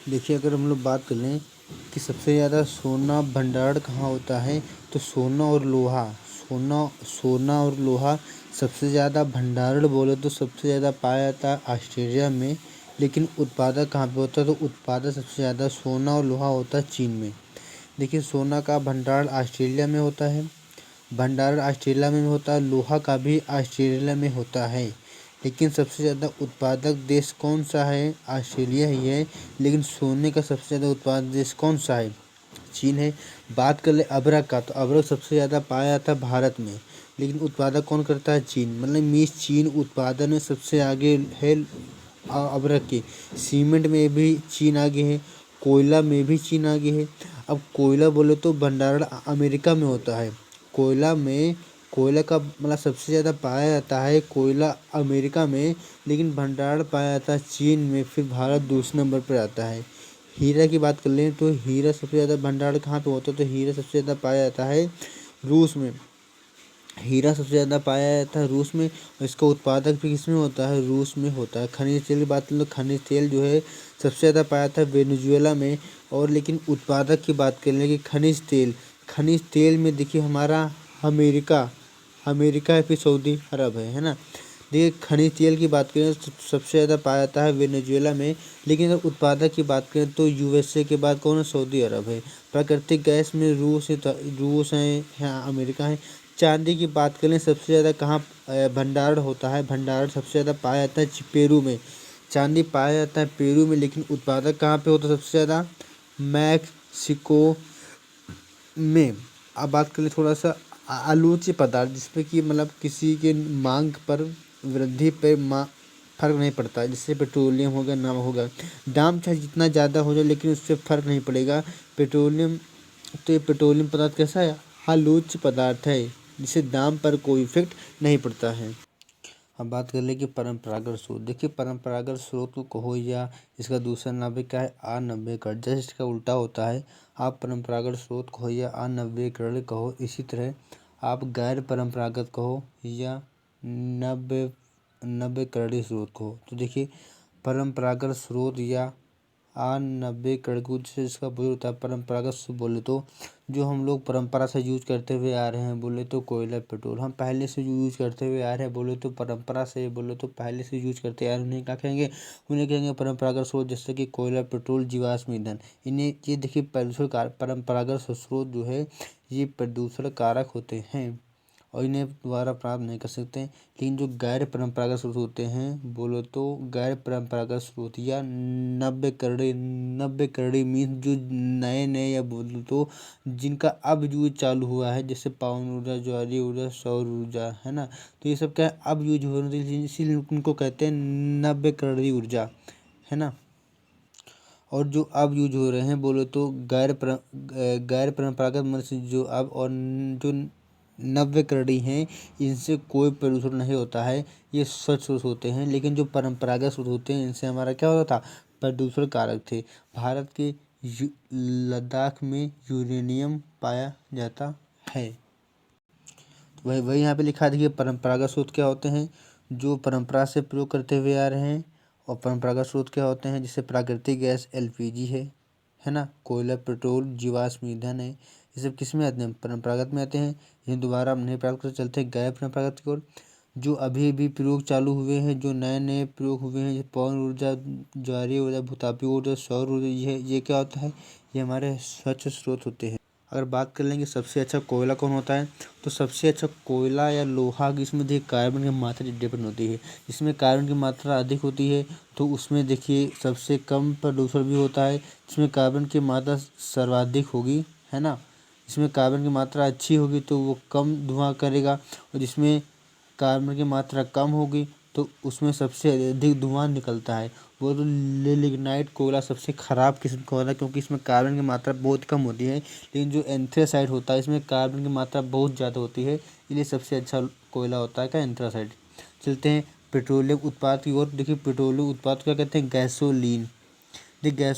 देखिए, अगर हम लोग बात कर लें कि सबसे ज़्यादा सोना भंडारण कहाँ होता है, तो सोना और लोहा सबसे ज़्यादा भंडारण बोले तो सबसे ज़्यादा पाया जाता है ऑस्ट्रेलिया में। लेकिन उत्पादक कहाँ पे होता है, तो उत्पादक सबसे ज़्यादा सोना और लोहा होता है चीन में। देखिए, सोना का भंडारण ऑस्ट्रेलिया में होता है, भंडारण ऑस्ट्रेलिया में होता है, लोहा का भी ऑस्ट्रेलिया में होता है। लेकिन सबसे ज़्यादा उत्पादक देश कौन सा है, ऑस्ट्रेलिया ही है। लेकिन सोने का सबसे ज़्यादा उत्पादक देश कौन सा है, चीन है। बात कर ले अभ्रक का, तो अभ्रक सबसे ज़्यादा पाया जाता है भारत में, लेकिन उत्पादक कौन करता है, चीन। मतलब मीन्स चीन उत्पादन में सबसे आगे है अभ्रक के। सीमेंट में भी चीन आगे है, कोयला में भी चीन आगे है। अब कोयला बोले तो भंडारण अमेरिका में होता है। कोयला का मतलब सबसे ज़्यादा पाया जाता है कोयला अमेरिका में, लेकिन भंडारण पाया जाता है चीन में। फिर भारत दूसरे नंबर पर आता है। हीरा की बात कर लें तो हीरा सबसे ज़्यादा भंडारण कहाँ पे होता है, तो हीरा सबसे ज़्यादा पाया जाता है रूस में। हीरा सबसे ज़्यादा पाया जाता है रूस में, और इसका उत्पादक भी किसमें होता है, रूस में होता है। खनिज तेल की बात करें तो खनिज तेल जो है सबसे ज़्यादा पाया जाता है वेनेजुएला में। और लेकिन उत्पादक की बात करें कि खनिज तेल में देखिए हमारा अमेरिका अमेरिका है, फिर सऊदी अरब है ना। देखिए, खनिज तेल की बात करें तो सबसे ज़्यादा पाया जाता है वेनेजुएला में। लेकिन अगर उत्पादक की बात करें तो यूएसए के बाद कौन है, सऊदी अरब है। प्राकृतिक गैस में रूस है, अमेरिका है। चांदी की बात करें सबसे ज़्यादा कहाँ भंडारण होता है, भंडारण सबसे ज़्यादा पाया जाता है पेरू में। चांदी पाया जाता है पेरू में, लेकिन उत्पादक कहाँ पे होता है सबसे ज़्यादा, मैक्सिको में। अब बात करें थोड़ा सा आलोच्य पदार्थ, जिसपे कि मतलब किसी के मांग पर वृद्धि पे फर्क नहीं पड़ता, जैसे पेट्रोलियम हो गया, नमक हो गया। दाम चाहे जितना ज़्यादा हो जाए, लेकिन उससे फर्क नहीं पड़ेगा। पेट्रोलियम, तो ये पेट्रोलियम पदार्थ कैसा है, आलोच्य पदार्थ है, जिससे दाम पर कोई इफेक्ट नहीं पड़ता है। अब बात कर ले कि परंपरागत स्रोत। देखिए, परंपरागत स्रोत को कहो या इसका दूसरा नाम क्या है, अनवीकरण, जैसे इसका उल्टा होता है। आप परंपरागत स्रोत कहो या अनवीकरण कहो, इसी तरह आप गैर परंपरागत कहो या नवीकरणीय स्रोत कहो। तो देखिए, परंपरागत स्रोत या नवीकरण को जैसे इसका प्रयोग होता है, परंपरागत से बोले तो जो हम लोग परंपरा से यूज करते हुए आ रहे हैं, बोले तो कोयला पेट्रोल हम पहले से यूज करते हुए आ रहे हैं, बोले तो परंपरा से, बोले तो पहले से यूज करते आ रहे हैं, उन्हें क्या कहेंगे, उन्हें कहेंगे परंपरागत स्रोत। जैसे कि कोयला पेट्रोल जीवाश्म ईंधन, इन्हें ये देखिए प्रदूषण कारक, परंपरागत स्रोत जो है ये प्रदूषण कारक होते हैं और इन्हें दोबारा प्राप्त नहीं कर सकते। लेकिन जो गैर परंपरागत स्रोत होते हैं, बोलो तो गैर परंपरागत स्रोत या नव्यकरणीय मीन्स जो नए नए, या बोलो तो जिनका अब यूज चालू हुआ है, जैसे पवन ऊर्जा, ज्वारीय ऊर्जा, सौर ऊर्जा, है ना। तो ये सब क्या है, अब यूज हो रहे हैं, इसीलिए उनको कहते हैं नव्यकरणीय ऊर्जा, है ना। और जो अब यूज हो रहे हैं, बोलो तो गैर परंपरागत मनुष्य जो अब और जो नव्यकरणीय हैं, इनसे कोई प्रदूषण नहीं होता है, ये स्वच्छ स्रोत होते हैं। लेकिन जो परंपरागत स्रोत होते हैं, इनसे हमारा क्या होता था, प्रदूषण कारक थे। भारत के लद्दाख में यूरेनियम पाया जाता है। तो वही वही यहाँ पे लिखा है, देखिए परंपरागत स्रोत क्या होते हैं, जो परंपरा से प्रयोग करते हुए आ रहे हैं। और परंपरागत स्रोत क्या होते हैं, जैसे प्राकृतिक गैस एलपीजी है ना, कोयला पेट्रोल जीवाश्म ईंधन है। ये सब किस में आते हैं, परंपरागत में आते हैं। ये दोबारा हम नहीं प्राप्त कर चलते गैर परंपरागत की ओर। जो अभी भी प्रयोग चालू हुए हैं, जो नए नए प्रयोग हुए हैं, जैसे पवन ऊर्जा, ज्वारीय ऊर्जा, भूतापीय ऊर्जा, सौर ऊर्जा, ये क्या होता है, ये हमारे स्वच्छ स्रोत होते हैं। अगर बात कर लेंगे सबसे अच्छा कोयला कौन होता है, तो सबसे अच्छा कोयला या लोहा की, इसमें देखिए कार्बन की मात्रा डिपेंड होती है। जिसमें कार्बन की मात्रा अधिक होती है, तो उसमें देखिए सबसे कम प्रदूषण भी होता है। जिसमें कार्बन की मात्रा सर्वाधिक होगी, है ना, जिसमें कार्बन की मात्रा अच्छी होगी तो वो कम धुआं करेगा। और जिसमें कार्बन की मात्रा कम होगी तो उसमें सबसे अधिक धुआं निकलता है। वो तो लिग्नाइट कोयला सबसे ख़राब किस्म का होता है, क्योंकि इसमें कार्बन की मात्रा बहुत कम होती है। लेकिन जो एंथ्रेसाइट होता है, इसमें कार्बन की मात्रा बहुत ज़्यादा होती है, इसलिए सबसे अच्छा कोयला होता है क्या, एंथ्रासाइट। चलते हैं पेट्रोलियम उत्पाद की ओर। देखिए, पेट्रोलियम उत्पाद क्या कहते हैं, गैसोलीन। देखिए,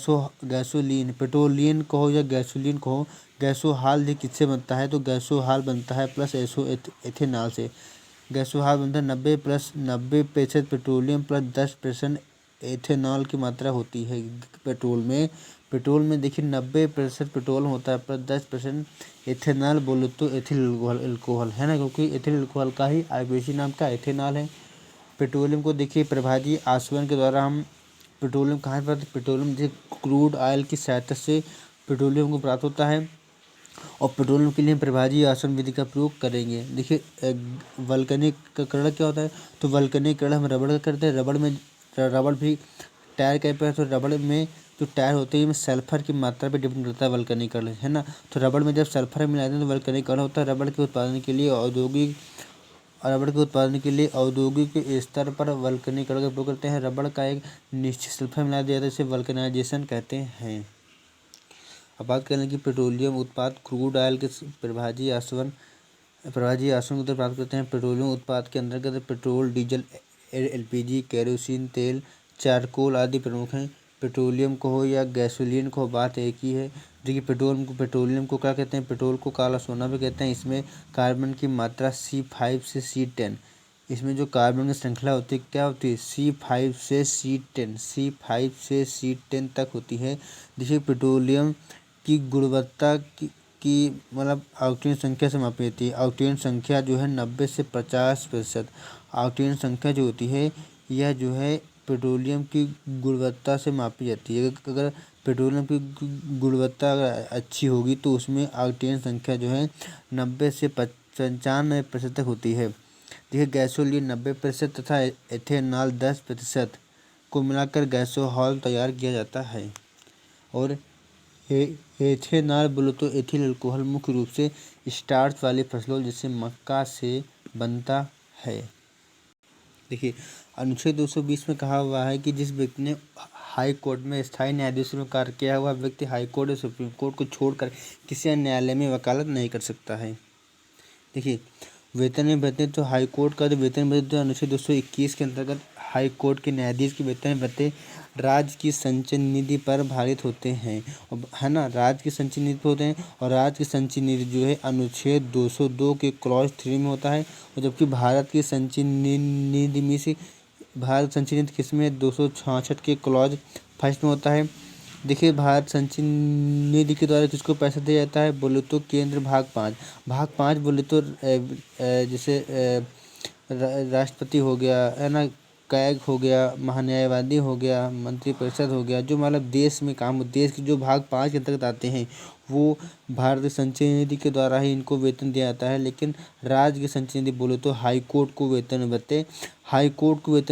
गैसोलीन, पेट्रोलियम कहो या गैसोलीन कहो, गैसोहाल ये किससे बनता है, तो गैसोहाल बनता है प्लस एथेनॉल से। गैसोहाल बनता है 90 + 90% पेट्रोलियम प्लस 10% एथेनॉल की मात्रा होती है पेट्रोल में देखिए 90% पेट्रोल होता है पर 10% एथेनॉल बोलो तो एथिल अल्कोहल है ना, क्योंकि एथिल अल्कोहल का ही आयुर्वेदिक नाम का एथेनॉल है। पेट्रोलियम को देखिए प्रभाजी आसवन के द्वारा हम पेट्रोलियम कहाँ से प्राप्त, पेट्रोलियम देखिए क्रूड ऑयल की सहायता से पेट्रोलियम को प्राप्त होता है। और पेट्रोलियम के लिए हम प्रभाजी आसवन विधि का प्रयोग करेंगे। देखिए वल्कनीकरण क्या होता है, तो वल्कनीकरण हम रबड़ का करते हैं। रबड़ भी टायर के पे, तो रबड़ में जो टायर होते हैं में सल्फर की मात्रा पे डिपेंड करता है वल्कनीकरण, है ना। तो रबड़ में जब सल्फर मिलाते हैं तो वल्कनीकरण होता है। रबड़ के उत्पादन के लिए औद्योगिक स्तर पर वल्कनीकरण का प्रयोग करते हैं। रबड़ का एक निश्चित सल्फर मिला दिया जाता है, इसे वल्कनाइजेशन कहते हैं। अब बात करें कि पेट्रोलियम उत्पाद क्रूड ऑयल के प्रभाजी आसवन को तो प्राप्त करते हैं। पेट्रोलियम उत्पाद के अंतर्गत पेट्रोल, डीजल, एलपीजी, केरोसिन तेल, चारकोल आदि प्रमुख हैं। पेट्रोलियम को हो या गैसोलीन को हो, बात एक ही है। देखिए पेट्रोलियम को क्या कहते हैं, पेट्रोल को काला सोना भी कहते हैं। इसमें कार्बन की मात्रा C5 से C10, इसमें जो कार्बन की श्रृंखला होती है क्या होती है, C5 से C10 तक होती है। देखिए पेट्रोलियम की गुणवत्ता की मतलब ऑक्टेन संख्या से मापी जाती है। ऑक्टेन संख्या जो है 90 से 50%। ऑक्टेन संख्या जो होती है यह जो है पेट्रोलियम की गुणवत्ता से मापी जाती है। अगर पेट्रोलियम की गुणवत्ता अगर अच्छी होगी तो उसमें ऑक्टेन संख्या जो है 90 से 95% तक होती है। देखिए गैसोलीन 90% तथा एथेनॉल 10% को मिलाकर गैसोहॉल तैयार किया जाता है। और एथेनॉल बोलो तो एथिल अल्कोहल मुख्य रूप से स्टार्च वाली फसलों जैसे मक्का से बनता है। देखिए अनुच्छेद 220 में कहा हुआ है कि जिस व्यक्ति ने हाई कोर्ट में स्थायी न्यायाधीश में कार्य किया हुआ व्यक्ति हाई कोर्ट या सुप्रीम कोर्ट को छोड़कर किसी अन्य न्यायालय में वकालत नहीं कर सकता है। देखिए वेतन में भत्ते, तो हाई कोर्ट का जो वेतन भत्ते तो अनुच्छेद 221 के अंतर्गत हाई कोर्ट के न्यायाधीश के वेतन भत्ते राज्य की संचय निधि पर आधारित होते हैं, है ना, राज्य की संचय निधि पर होते हैं। और राज्य की संचय निधि जो है अनुच्छेद 202 के क्लॉज 3 में होता है। और जबकि भारत की संचय निधि में से भारत संचय निधि किसमें 266 के क्लॉज 1 में होता है। देखिए भारत संचय निधि के द्वारा किसको पैसा दिया जाता है बोले तो केंद्र भाग 5 बोले तो जैसे राष्ट्रपति हो गया, है ना, कैग हो गया, महान्यायवादी हो गया, मंत्रिपरिषद हो गया, जो मतलब देश में काम देश के जो भाग 5 के अंतर्गत आते हैं वो भारतीय संचय निधि के द्वारा ही इनको वेतन दिया जाता है। लेकिन राज्य की संचय निधि बोले तो हाई कोर्ट को वेतन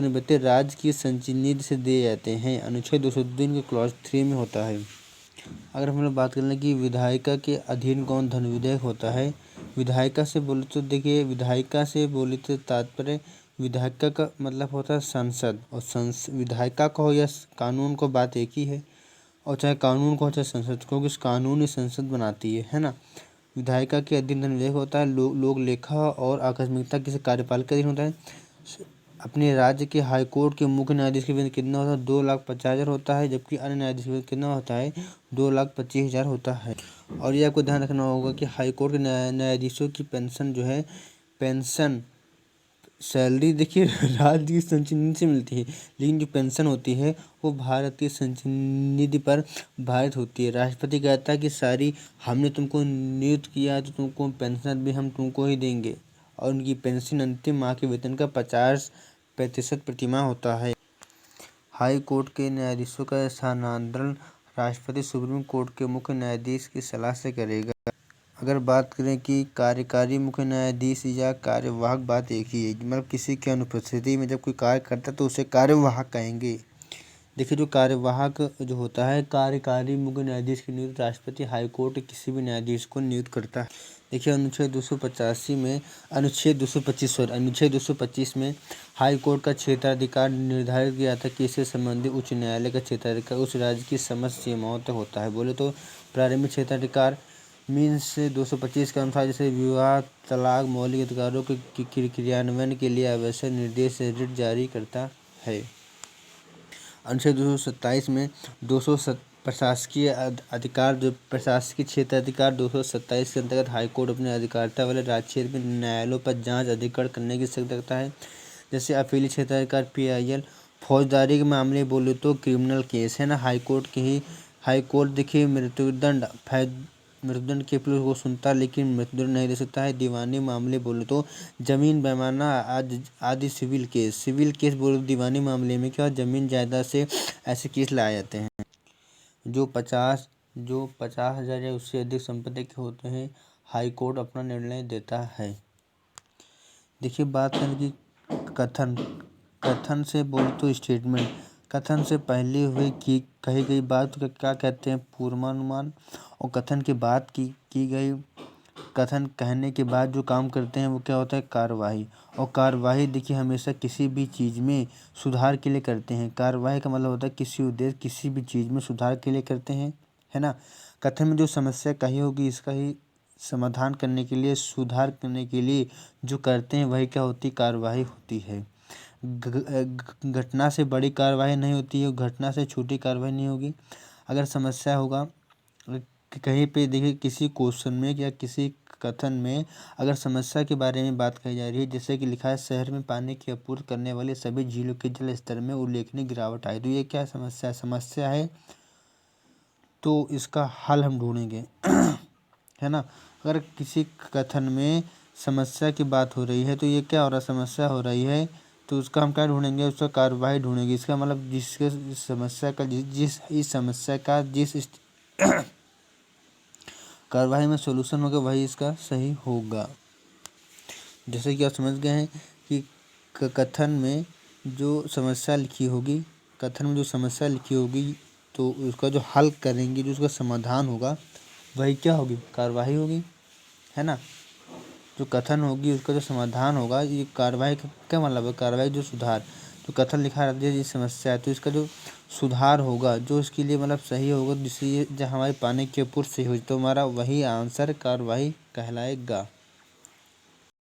भत्ते राज्य की संचय निधि से दिए जाते हैं। अनुच्छेद 203 के क्लॉज 3 में होता है। अगर हम लोग बात कर लें कि विधायिका के अधीन कौन धन विधेयक होता है, विधायिका से बोले तो देखिए विधायिका से बोले तो तात्पर्य विधायिका का मतलब होता है संसद, और विधायिका का हो या कानून को बात एक ही है। और चाहे कानून को हो चाहे संसद को, क्योंकि कानून ही संसद बनाती है ना। विधायिका के अधीन धन विधेयक होता है। लोक लेखा और आकस्मिकता किसी कार्यपालिका के अधीन होता है। अपने राज्य के हाई कोर्ट के मुख्य न्यायाधीश के वेतन कितना होता है 2,50,000 होता है, जबकि अन्य न्यायाधीश के वेतन कितना होता है 2,25,000 होता है। और ये आपको ध्यान रखना होगा कि हाई कोर्ट के न्यायाधीशों की पेंशन जो है सैलरी देखिए राज्य की संचय निधि से मिलती है, लेकिन जो पेंशन होती है वो भारतीय संचय निधि पर आधारित होती है। राष्ट्रपति कहता है कि सारी हमने तुमको नियुक्त किया है तो तुमको पेंशन भी हम तुमको ही देंगे। और उनकी पेंशन अंतिम माह के वेतन का 50% प्रतिमाह होता है। हाई कोर्ट के न्यायाधीशों का स्थानांतरण राष्ट्रपति सुप्रीम कोर्ट के मुख्य न्यायाधीश की सलाह से करेगा। अगर बात करें कि कार्यकारी मुख्य न्यायाधीश या कार्यवाहक, बात एक ही है, मतलब किसी की अनुपस्थिति में जब कोई कार्य करता है तो उसे कार्यवाहक कहेंगे। देखिए जो कार्यवाहक जो होता है, कार्यकारी मुख्य न्यायाधीश की नियुक्ति राष्ट्रपति हाई कोर्ट के किसी भी न्यायाधीश को नियुक्त करता है। देखिए अनुच्छेद 225 में हाई कोर्ट का क्षेत्राधिकार निर्धारित किया जाता है कि इससे संबंधित उच्च न्यायालय का क्षेत्राधिकार उस राज्य की समस्त सीमाओं तक होता है। बोले तो प्रारंभिक क्षेत्राधिकार मीन्स 225 के अनुसार जैसे विवाह, तलाक, मौलिक अधिकारों के क्रियान्वयन के लिए आवश्यक निर्देश रिट जारी करता है। अनुच्छेद 227 में प्रशासकीय अधिकार, जो प्रशासकीय क्षेत्राधिकार 227 के अंतर्गत हाईकोर्ट अपने अधिकारिता वाले राज्य क्षेत्र में न्यायालयों पर जांच अधिकरण करने की शक्ति रखता है। जैसे अपीली क्षेत्राधिकार PIL फौजदारी के मामले बोले तो क्रिमिनल केस है ना, हाई कोर्ट देखिए मृत्युदंड के अपील को सुनता है लेकिन मृत्युदंड नहीं दे सकता है। दीवानी मामले बोले तो जमीन बेमाना आदि सिविल केस बोले तो दीवानी मामले में क्या जमीन जायदाद से ऐसे केस लाए जाते हैं। जो 50,000 या उससे अधिक संपत्ति के होते हैं, हाई कोर्ट अपना निर्णय देता है। देखिए बात करें कि कथन से बोले तो स्टेटमेंट, कथन से पहले हुए की कही गई बात को क्या कहते हैं, पूर्वानुमान। और कथन के बाद की गई, कथन कहने के बाद जो काम करते हैं वो क्या होता है, कार्यवाही। और कार्यवाही देखिए हमेशा किसी भी चीज़ में सुधार के लिए करते हैं। कार्यवाही का मतलब होता है किसी उद्देश्य किसी भी चीज़ में सुधार के लिए करते हैं, है ना। कथन में जो समस्या कही होगी इसका ही समाधान करने के लिए, सुधार करने के लिए जो करते हैं वही क्या होती, कार्यवाही होती है। घटना से बड़ी कार्यवाही नहीं होती है, घटना से छोटी कार्यवाही नहीं होगी। अगर समस्या होगा कहीं पे देखिए किसी क्वेश्चन में या किसी कथन में अगर समस्या के बारे में बात कही जा रही है, जैसे कि लिखा है शहर में पानी की आपूर्ति करने वाले सभी झीलों के जल स्तर में उल्लेखनीय गिरावट आई, तो ये क्या समस्या है तो इसका हल हम ढूंढेंगे है ना। अगर किसी कथन में समस्या की बात हो रही है तो ये क्या हो रहा है, समस्या हो रही है तो उसका हम क्या ढूंढेंगे, उसका कार्यवाही ढूंढेंगे। इसका मतलब इस समस्या का जिस कार्यवाही में सॉल्यूशन होगा वही इसका सही होगा। जैसे कि आप समझ गए हैं कि कथन में जो समस्या लिखी होगी तो उसका जो हल करेंगे, जो उसका समाधान होगा वही क्या होगी, कार्यवाही होगी, है ना। जो कथन होगी उसका जो समाधान होगा, ये कार्यवाही का क्या मतलब है, कार्यवाही जो सुधार। तो कथन लिखा रहता है ये समस्या है तो इसका जो सुधार होगा, जो इसके लिए मतलब सही होगा, जिससे जब हमारे पानी की आपूर्ति सही हो तो हमारा वही आंसर कार्यवाही कहलाएगा।